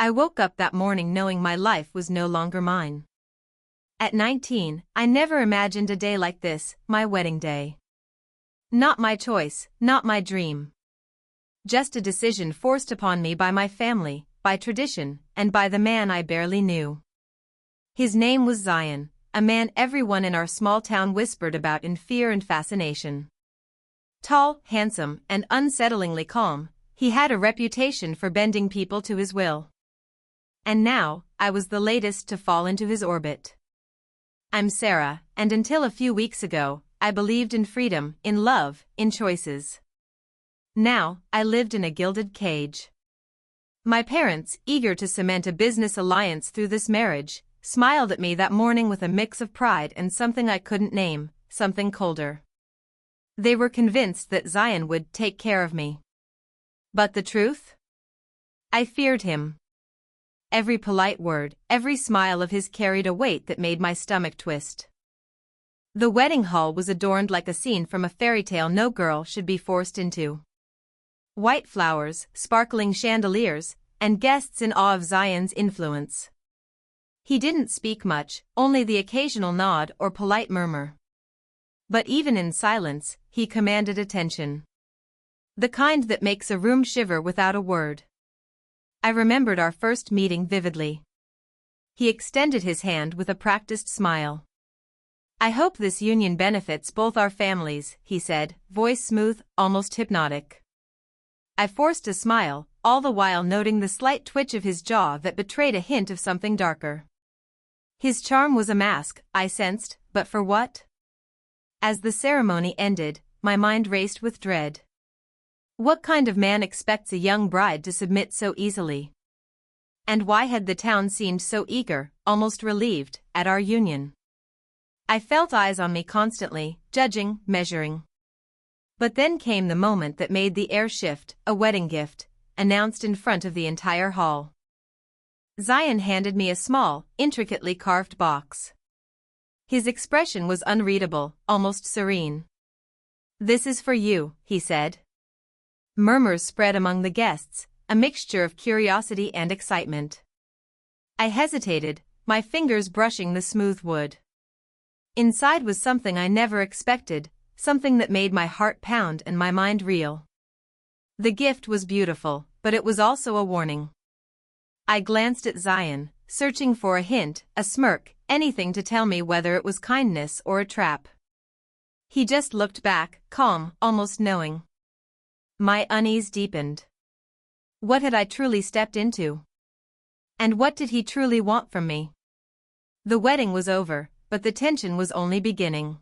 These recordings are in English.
I woke up that morning knowing my life was no longer mine. At 19, I never imagined a day like this, my wedding day. Not my choice, not my dream. Just a decision forced upon me by my family, by tradition, and by the man I barely knew. His name was Zion, a man everyone in our small town whispered about in fear and fascination. Tall, handsome, and unsettlingly calm, he had a reputation for bending people to his will. And now, I was the latest to fall into his orbit. I'm Sarah, and until a few weeks ago, I believed in freedom, in love, in choices. Now, I lived in a gilded cage. My parents, eager to cement a business alliance through this marriage, smiled at me that morning with a mix of pride and something I couldn't name, something colder. They were convinced that Zion would take care of me. But the truth? I feared him. Every polite word, every smile of his carried a weight that made my stomach twist. The wedding hall was adorned like a scene from a fairy tale no girl should be forced into. White flowers, sparkling chandeliers, and guests in awe of Zion's influence. He didn't speak much, only the occasional nod or polite murmur. But even in silence, he commanded attention. The kind that makes a room shiver without a word. I remembered our first meeting vividly. He extended his hand with a practiced smile. I hope this union benefits both our families, he said, voice smooth, almost hypnotic. I forced a smile, all the while noting the slight twitch of his jaw that betrayed a hint of something darker. His charm was a mask, I sensed, but for what? As the ceremony ended, my mind raced with dread. What kind of man expects a young bride to submit so easily? And why had the town seemed so eager, almost relieved, at our union? I felt eyes on me constantly, judging, measuring. But then came the moment that made the air shift, a wedding gift, announced in front of the entire hall. Zion handed me a small, intricately carved box. His expression was unreadable, almost serene. This is for you, he said. Murmurs spread among the guests, a mixture of curiosity and excitement. I hesitated, my fingers brushing the smooth wood. Inside was something I never expected, something that made my heart pound and my mind reel. The gift was beautiful, but it was also a warning. I glanced at Zion, searching for a hint, a smirk, anything to tell me whether it was kindness or a trap. He just looked back, calm, almost knowing. My unease deepened. What had I truly stepped into? And what did he truly want from me? The wedding was over, but the tension was only beginning.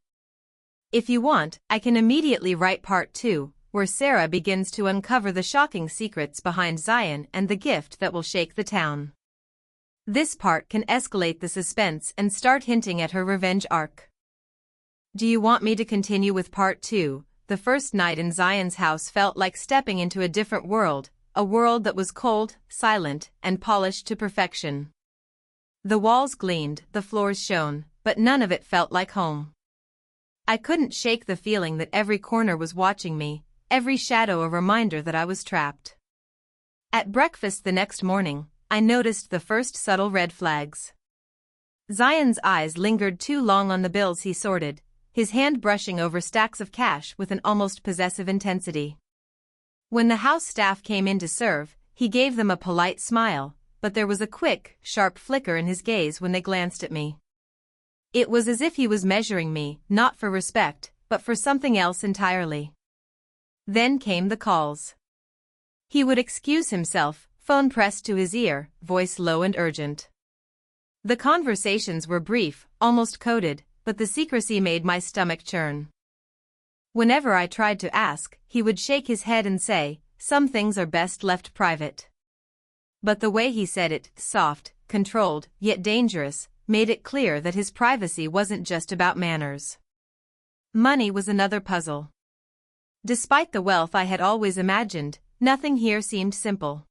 If you want, I can immediately write part 2, where Sarah begins to uncover the shocking secrets behind Zion and the gift that will shake the town. This part can escalate the suspense and start hinting at her revenge arc. Do you want me to continue with part 2? The first night in Zion's house felt like stepping into a different world, a world that was cold, silent, and polished to perfection. The walls gleamed, the floors shone, but none of it felt like home. I couldn't shake the feeling that every corner was watching me, every shadow a reminder that I was trapped. At breakfast the next morning, I noticed the first subtle red flags. Zion's eyes lingered too long on the bills he sorted, his hand brushing over stacks of cash with an almost possessive intensity. When the house staff came in to serve, he gave them a polite smile, but there was a quick, sharp flicker in his gaze when they glanced at me. It was as if he was measuring me, not for respect, but for something else entirely. Then came the calls. He would excuse himself, phone pressed to his ear, voice low and urgent. The conversations were brief, almost coded, but the secrecy made my stomach churn. Whenever I tried to ask, he would shake his head and say, "Some things are best left private." But the way he said it, soft, controlled, yet dangerous, made it clear that his privacy wasn't just about manners. Money was another puzzle. Despite the wealth I had always imagined, nothing here seemed simple.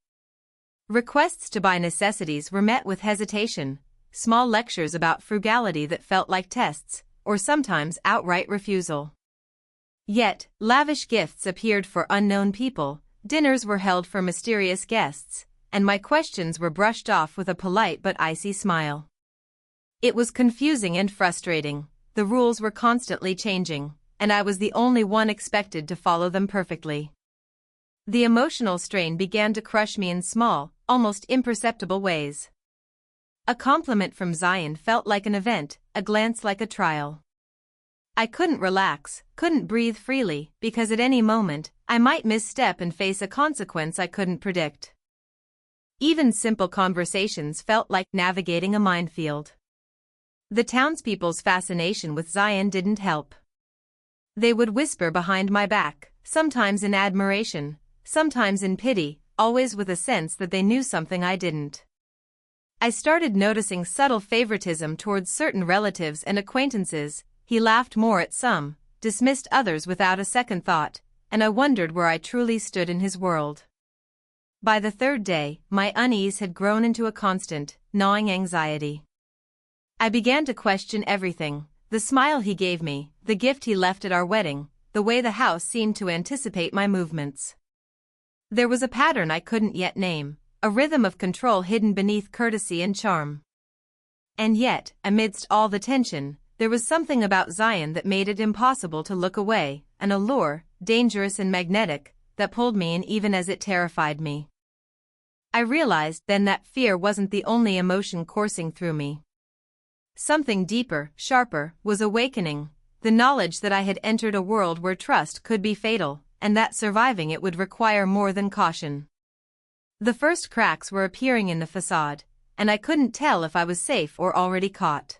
Requests to buy necessities were met with hesitation, small lectures about frugality that felt like tests, or sometimes outright refusal. Yet, lavish gifts appeared for unknown people, dinners were held for mysterious guests, and my questions were brushed off with a polite but icy smile. It was confusing and frustrating. The rules were constantly changing, and I was the only one expected to follow them perfectly. The emotional strain began to crush me in small, almost imperceptible ways. A compliment from Zion felt like an event, a glance like a trial. I couldn't relax, couldn't breathe freely, because at any moment, I might misstep and face a consequence I couldn't predict. Even simple conversations felt like navigating a minefield. The townspeople's fascination with Zion didn't help. They would whisper behind my back, sometimes in admiration, sometimes in pity, always with a sense that they knew something I didn't. I started noticing subtle favoritism towards certain relatives and acquaintances. He laughed more at some, dismissed others without a second thought, and I wondered where I truly stood in his world. By the third day, my unease had grown into a constant, gnawing anxiety. I began to question everything: the smile he gave me, the gift he left at our wedding, the way the house seemed to anticipate my movements. There was a pattern I couldn't yet name, a rhythm of control hidden beneath courtesy and charm. And yet, amidst all the tension, there was something about Zion that made it impossible to look away, an allure, dangerous and magnetic, that pulled me in even as it terrified me. I realized then that fear wasn't the only emotion coursing through me. Something deeper, sharper, was awakening, the knowledge that I had entered a world where trust could be fatal, and that surviving it would require more than caution. The first cracks were appearing in the facade, and I couldn't tell if I was safe or already caught.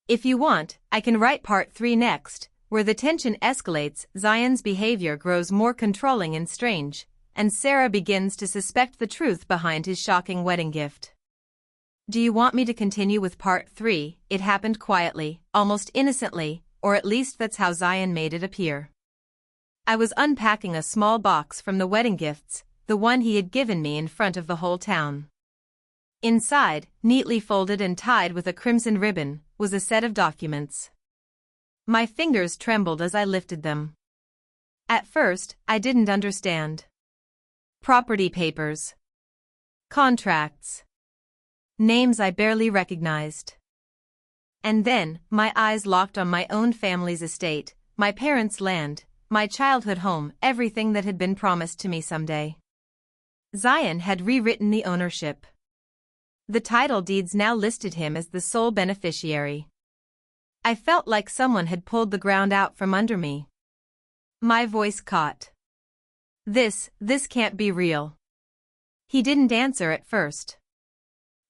If you want, I can write part 3 next, where the tension escalates, Zion's behavior grows more controlling and strange, and Sarah begins to suspect the truth behind his shocking wedding gift. Do you want me to continue with part 3? It happened quietly, almost innocently, or at least that's how Zion made it appear. I was unpacking a small box from the wedding gifts, the one he had given me in front of the whole town. Inside, neatly folded and tied with a crimson ribbon, was a set of documents. My fingers trembled as I lifted them. At first, I didn't understand. Property papers. Contracts. Names I barely recognized. And then, my eyes locked on my own family's estate, my parents' land, my childhood home, everything that had been promised to me someday. Zion had rewritten the ownership. The title deeds now listed him as the sole beneficiary. I felt like someone had pulled the ground out from under me. My voice caught. This can't be real. He didn't answer at first.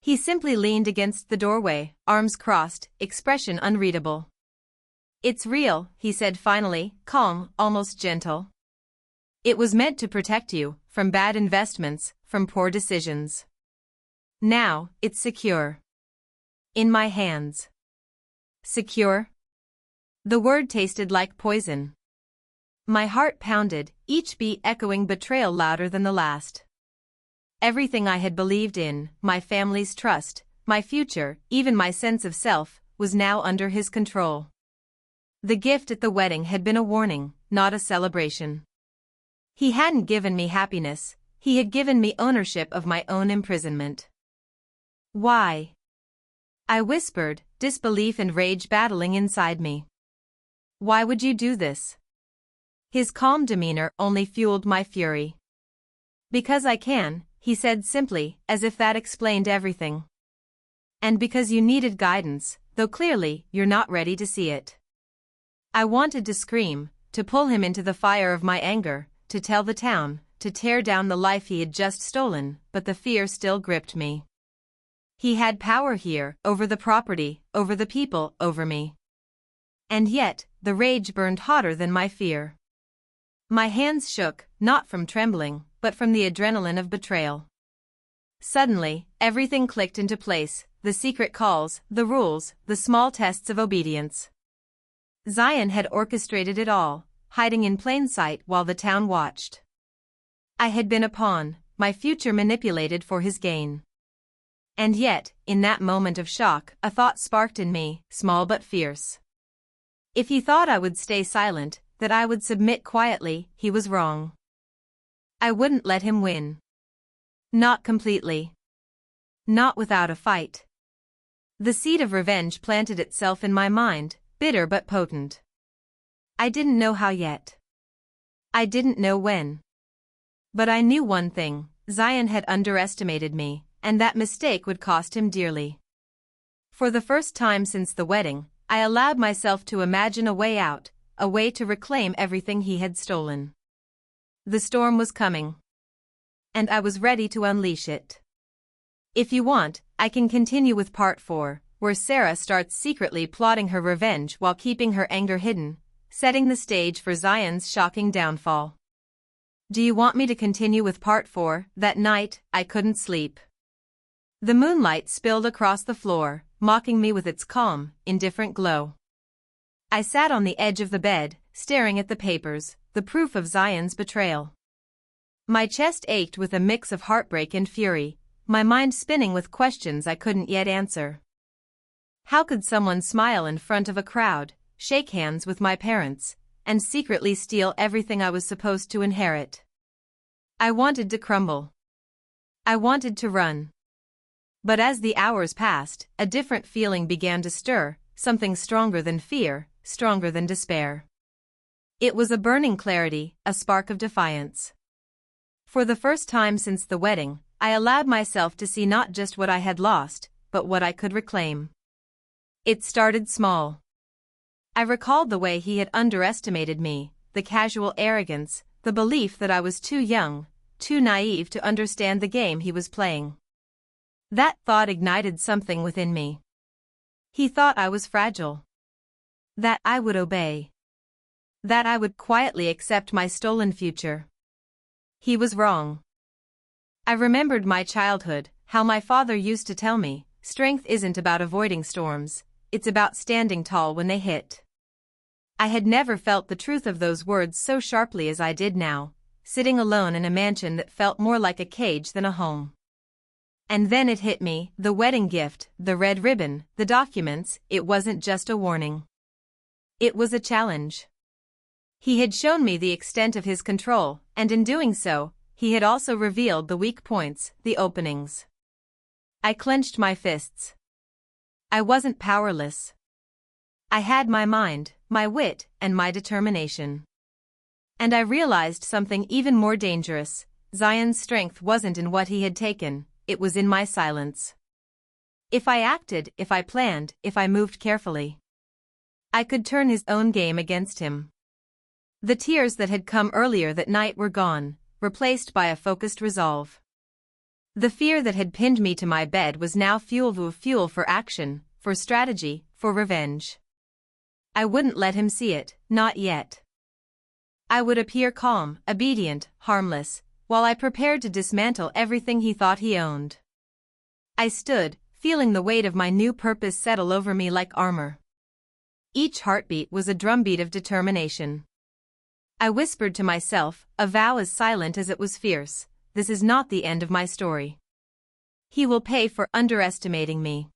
He simply leaned against the doorway, arms crossed, expression unreadable. It's real, he said finally, calm, almost gentle. It was meant to protect you, from bad investments, from poor decisions. Now, it's secure. In my hands. Secure? The word tasted like poison. My heart pounded, each beat echoing betrayal louder than the last. Everything I had believed in, my family's trust, my future, even my sense of self, was now under his control. The gift at the wedding had been a warning, not a celebration. He hadn't given me happiness, he had given me ownership of my own imprisonment. Why? I whispered, disbelief and rage battling inside me. Why would you do this? His calm demeanor only fueled my fury. Because I can, he said simply, as if that explained everything. And because you needed guidance, though clearly you're not ready to see it. I wanted to scream, to pull him into the fire of my anger, to tell the town, to tear down the life he had just stolen, but the fear still gripped me. He had power here, over the property, over the people, over me. And yet, the rage burned hotter than my fear. My hands shook, not from trembling, but from the adrenaline of betrayal. Suddenly, everything clicked into place, the secret calls, the rules, the small tests of obedience. Zion had orchestrated it all, hiding in plain sight while the town watched. I had been a pawn, my future manipulated for his gain. And yet, in that moment of shock, a thought sparked in me, small but fierce. If he thought I would stay silent, that I would submit quietly, he was wrong. I wouldn't let him win. Not completely. Not without a fight. The seed of revenge planted itself in my mind, bitter but potent. I didn't know how yet. I didn't know when. But I knew one thing: Zion had underestimated me, and that mistake would cost him dearly. For the first time since the wedding, I allowed myself to imagine a way out, a way to reclaim everything he had stolen. The storm was coming. And I was ready to unleash it. If you want, I can continue with part 4, where Sarah starts secretly plotting her revenge while keeping her anger hidden, setting the stage for Zion's shocking downfall. Do you want me to continue with part 4? That night, I couldn't sleep. The moonlight spilled across the floor, mocking me with its calm, indifferent glow. I sat on the edge of the bed, staring at the papers, the proof of Zion's betrayal. My chest ached with a mix of heartbreak and fury, my mind spinning with questions I couldn't yet answer. How could someone smile in front of a crowd, shake hands with my parents, and secretly steal everything I was supposed to inherit? I wanted to crumble. I wanted to run. But as the hours passed, a different feeling began to stir, something stronger than fear, stronger than despair. It was a burning clarity, a spark of defiance. For the first time since the wedding, I allowed myself to see not just what I had lost, but what I could reclaim. It started small. I recalled the way he had underestimated me, the casual arrogance, the belief that I was too young, too naive to understand the game he was playing. That thought ignited something within me. He thought I was fragile. That I would obey. That I would quietly accept my stolen future. He was wrong. I remembered my childhood, how my father used to tell me, strength isn't about avoiding storms, it's about standing tall when they hit. I had never felt the truth of those words so sharply as I did now, sitting alone in a mansion that felt more like a cage than a home. And then it hit me, the wedding gift, the red ribbon, the documents. It wasn't just a warning. It was a challenge. He had shown me the extent of his control, and in doing so, he had also revealed the weak points, the openings. I clenched my fists. I wasn't powerless. I had my mind, my wit, and my determination. And I realized something even more dangerous: Zion's strength wasn't in what he had taken, it was in my silence. If I acted, if I planned, if I moved carefully, I could turn his own game against him. The tears that had come earlier that night were gone, replaced by a focused resolve. The fear that had pinned me to my bed was now fuel for action, for strategy, for revenge. I wouldn't let him see it, not yet. I would appear calm, obedient, harmless, while I prepared to dismantle everything he thought he owned. I stood, feeling the weight of my new purpose settle over me like armor. Each heartbeat was a drumbeat of determination. I whispered to myself, a vow as silent as it was fierce: this is not the end of my story. He will pay for underestimating me.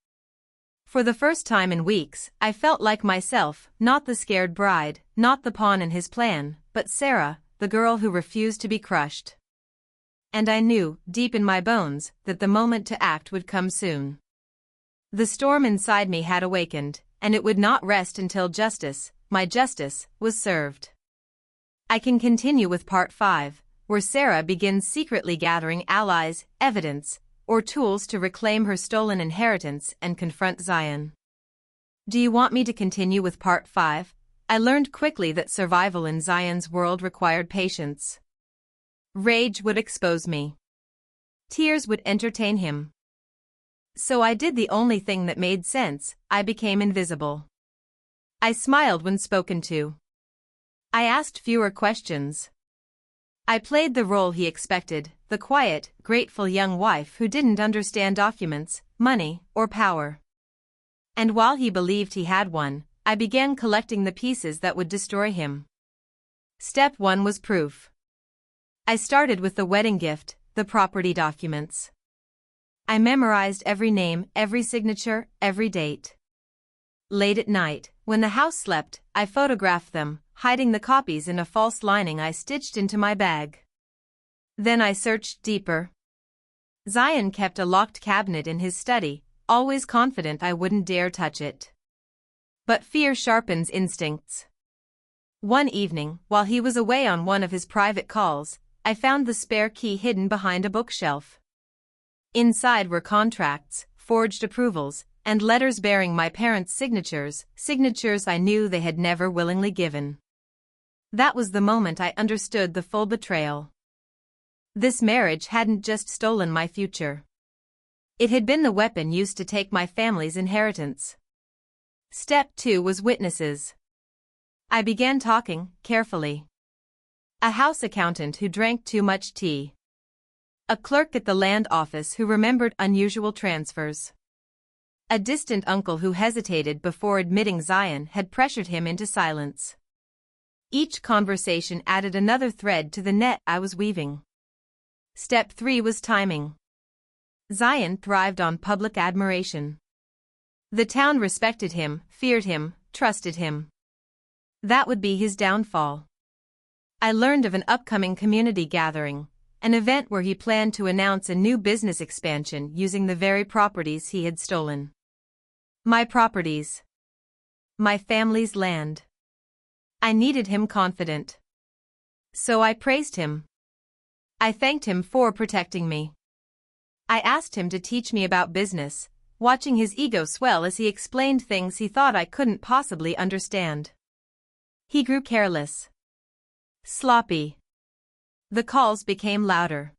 For the first time in weeks, I felt like myself, not the scared bride, not the pawn in his plan, but Sarah, the girl who refused to be crushed. And I knew, deep in my bones, that the moment to act would come soon. The storm inside me had awakened, and it would not rest until justice, my justice, was served. I can continue with part 5, where Sarah begins secretly gathering allies, evidence, or tools to reclaim her stolen inheritance and confront Zion. Do you want me to continue with part 5? I learned quickly that survival in Zion's world required patience. Rage would expose me. Tears would entertain him. So I did the only thing that made sense: I became invisible. I smiled when spoken to. I asked fewer questions. I played the role he expected, the quiet, grateful young wife who didn't understand documents, money, or power. And while he believed he had one, I began collecting the pieces that would destroy him. Step 1 was proof. I started with the wedding gift, the property documents. I memorized every name, every signature, every date. Late at night, when the house slept, I photographed them, hiding the copies in a false lining I stitched into my bag. Then I searched deeper. Zion kept a locked cabinet in his study, always confident I wouldn't dare touch it. But fear sharpens instincts. One evening, while he was away on one of his private calls, I found the spare key hidden behind a bookshelf. Inside were contracts, forged approvals, and letters bearing my parents' signatures I knew they had never willingly given. That was the moment I understood the full betrayal. This marriage hadn't just stolen my future. It had been the weapon used to take my family's inheritance. Step 2 was witnesses. I began talking, carefully. A house accountant who drank too much tea. A clerk at the land office who remembered unusual transfers. A distant uncle who hesitated before admitting Zion had pressured him into silence. Each conversation added another thread to the net I was weaving. Step 3 was timing. Zion thrived on public admiration. The town respected him, feared him, trusted him. That would be his downfall. I learned of an upcoming community gathering, an event where he planned to announce a new business expansion using the very properties he had stolen. My properties. My family's land. I needed him confident. So I praised him. I thanked him for protecting me. I asked him to teach me about business, watching his ego swell as he explained things he thought I couldn't possibly understand. He grew careless. Sloppy. The calls became louder.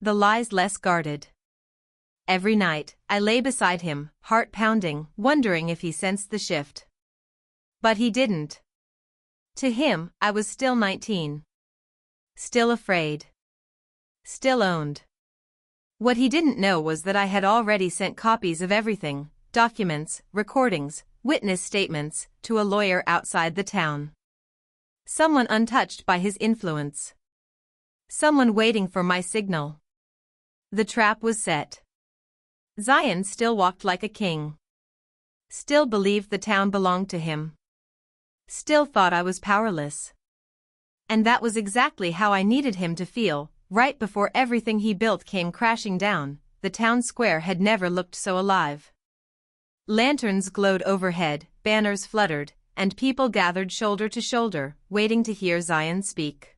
The lies less guarded. Every night, I lay beside him, heart pounding, wondering if he sensed the shift. But he didn't. To him, I was still 19. Still afraid. Still owned. What he didn't know was that I had already sent copies of everything, documents, recordings, witness statements, to a lawyer outside the town. Someone untouched by his influence. Someone waiting for my signal. The trap was set. Zion still walked like a king. Still believed the town belonged to him. Still thought I was powerless. And that was exactly how I needed him to feel. Right before everything he built came crashing down, the town square had never looked so alive. Lanterns glowed overhead, banners fluttered, and people gathered shoulder to shoulder, waiting to hear Zion speak.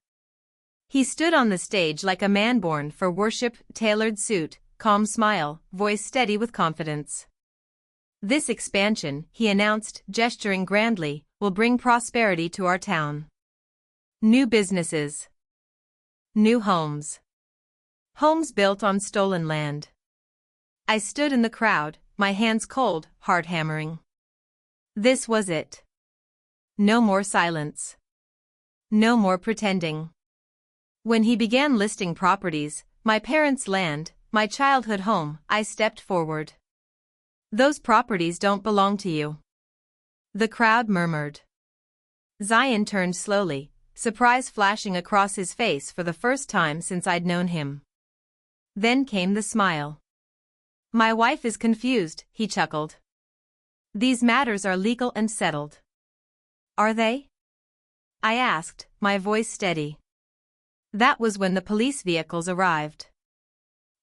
He stood on the stage like a man born for worship, tailored suit, calm smile, voice steady with confidence. This expansion, he announced, gesturing grandly, will bring prosperity to our town. New businesses. New homes. Homes built on stolen land. I stood in the crowd, my hands cold, heart hammering. This was it. No more silence. No more pretending. When he began listing properties, my parents' land, my childhood home, I stepped forward. Those properties don't belong to you. The crowd murmured. Zion turned slowly, surprise flashing across his face for the first time since I'd known him. Then came the smile. My wife is confused, he chuckled. These matters are legal and settled. Are they? I asked, my voice steady. That was when the police vehicles arrived.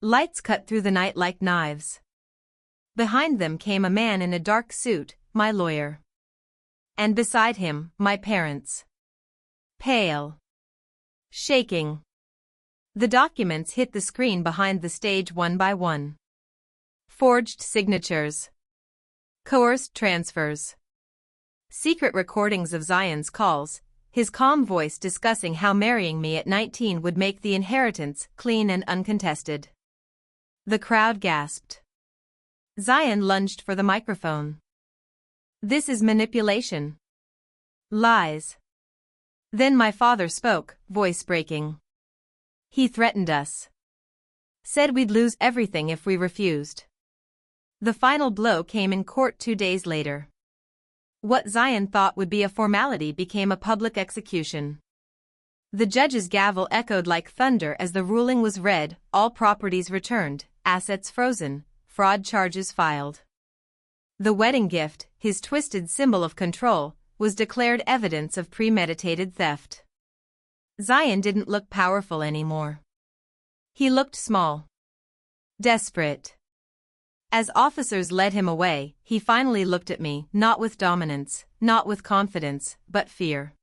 Lights cut through the night like knives. Behind them came a man in a dark suit, my lawyer. And beside him, my parents. Pale. Shaking. The documents hit the screen behind the stage one by one. Forged signatures. Coerced transfers. Secret recordings of Zion's calls, his calm voice discussing how marrying me at 19 would make the inheritance clean and uncontested. The crowd gasped. Zion lunged for the microphone. This is manipulation. Lies. Then my father spoke, voice breaking. He threatened us. Said we'd lose everything if we refused. The final blow came in court 2 days later. What Zion thought would be a formality became a public execution. The judge's gavel echoed like thunder as the ruling was read, all properties returned, assets frozen, fraud charges filed. The wedding gift, his twisted symbol of control, was declared evidence of premeditated theft. Zion didn't look powerful anymore. He looked small. Desperate. As officers led him away, he finally looked at me, not with dominance, not with confidence, but fear.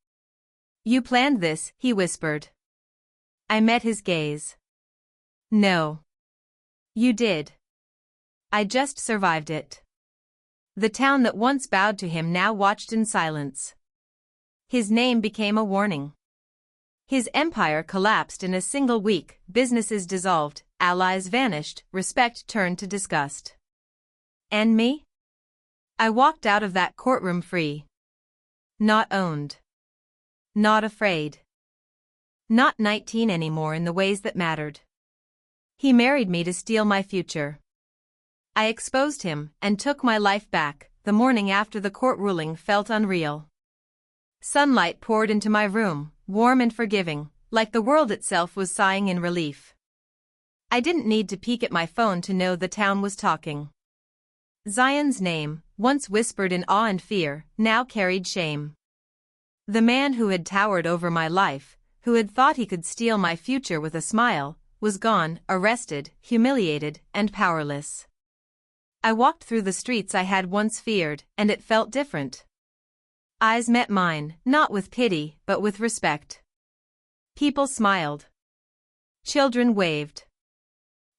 "You planned this," he whispered. I met his gaze. "No. You did. I just survived it." The town that once bowed to him now watched in silence. His name became a warning. His empire collapsed in a single week, businesses dissolved, allies vanished, respect turned to disgust. And me? I walked out of that courtroom free. Not owned. Not afraid. Not 19 anymore in the ways that mattered. He married me to steal my future. I exposed him and took my life back. The morning after the court ruling felt unreal. Sunlight poured into my room, warm and forgiving, like the world itself was sighing in relief. I didn't need to peek at my phone to know the town was talking. Zion's name, once whispered in awe and fear, now carried shame. The man who had towered over my life, who had thought he could steal my future with a smile, was gone, arrested, humiliated, and powerless. I walked through the streets I had once feared, and it felt different. Eyes met mine, not with pity, but with respect. People smiled. Children waved.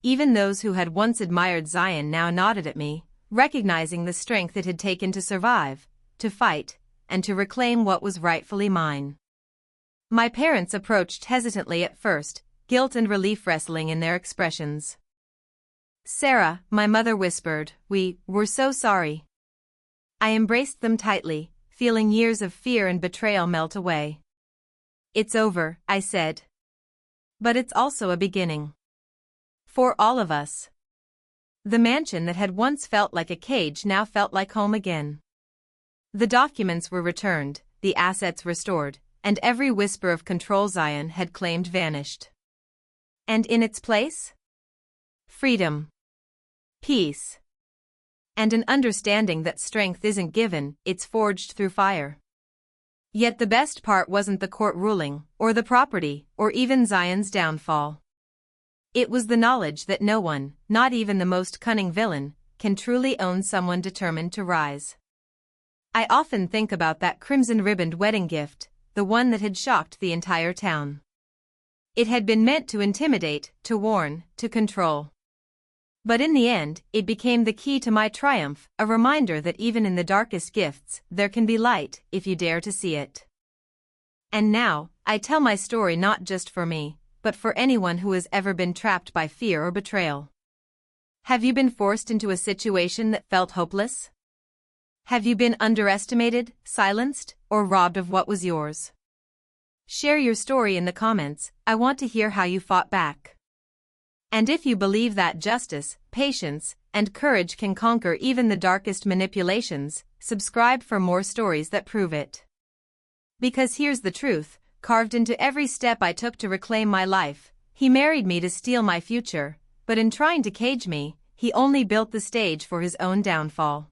Even those who had once admired Zion now nodded at me, recognizing the strength it had taken to survive, to fight, and to reclaim what was rightfully mine. My parents approached hesitantly at first, guilt and relief wrestling in their expressions. "Sarah," my mother whispered, "we're so sorry." I embraced them tightly, feeling years of fear and betrayal melt away. "It's over," I said. "But it's also a beginning. For all of us." The mansion that had once felt like a cage now felt like home again. The documents were returned, the assets restored, and every whisper of control Zion had claimed vanished. And in its place? Freedom. Peace. And an understanding that strength isn't given, it's forged through fire. Yet the best part wasn't the court ruling, or the property, or even Zion's downfall. It was the knowledge that no one, not even the most cunning villain, can truly own someone determined to rise. I often think about that crimson-ribboned wedding gift, the one that had shocked the entire town. It had been meant to intimidate, to warn, to control. But in the end, it became the key to my triumph, a reminder that even in the darkest gifts, there can be light, if you dare to see it. And now, I tell my story not just for me, but for anyone who has ever been trapped by fear or betrayal. Have you been forced into a situation that felt hopeless? Have you been underestimated, silenced, or robbed of what was yours? Share your story in the comments. I want to hear how you fought back. And if you believe that justice, patience, and courage can conquer even the darkest manipulations, subscribe for more stories that prove it. Because here's the truth, carved into every step I took to reclaim my life, he married me to steal my future, but in trying to cage me, he only built the stage for his own downfall.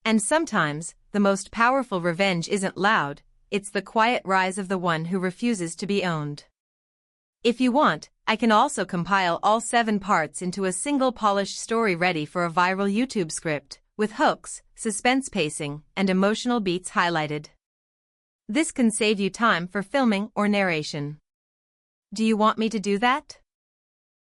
And sometimes, the most powerful revenge isn't loud, it's the quiet rise of the one who refuses to be owned. If you want, I can also compile all 7 parts into a single polished story ready for a viral YouTube script, with hooks, suspense pacing, and emotional beats highlighted. This can save you time for filming or narration. Do you want me to do that?